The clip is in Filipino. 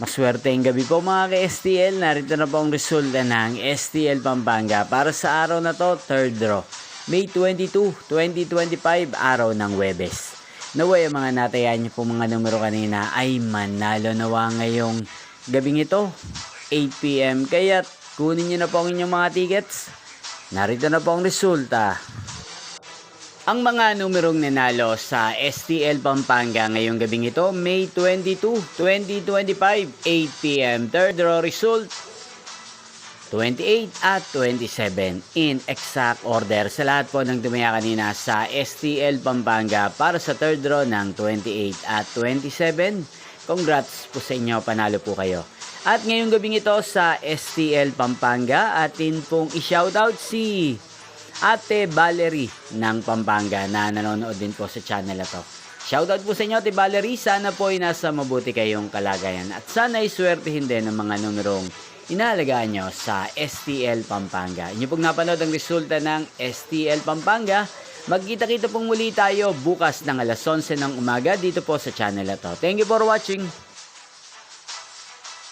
Maswerteng gabi po mga ka-STL. Narito na po ang resulta ng STL Pampanga para sa araw na to, 3rd draw. May 22, 2025, araw ng Huwebes. Naway ang mga natayan niyo po mga numero kanina ay manalo nawa ngayong gabing ito, 8 PM. Kaya kunin niyo na po ang inyong mga tickets. Narito na po ang resulta. Ang mga numerong nanalo sa STL Pampanga ngayong gabing ito, May 22, 2025, 8 PM. Third draw result, 28 at 27 in exact order. Sa lahat po ng tumaya kanina sa STL Pampanga para sa third draw ng 28 at 27, congrats po sa inyo, panalo po kayo. At ngayong gabing ito sa STL Pampanga, atin pong i-shoutout si Ate Valerie ng Pampanga na nanonood din po sa channel na to. Shoutout po sa inyo, Ate Valerie. Sana po ay nasa mabuti kayong kalagayan. At sana ay swertihin din ng mga numerong inaalagaan nyo sa STL Pampanga. Inyo pong napanood ang resulta ng STL Pampanga. Magkita-kita pong muli tayo bukas ng alas 11 ng umaga dito po sa channel na to. Thank you for watching.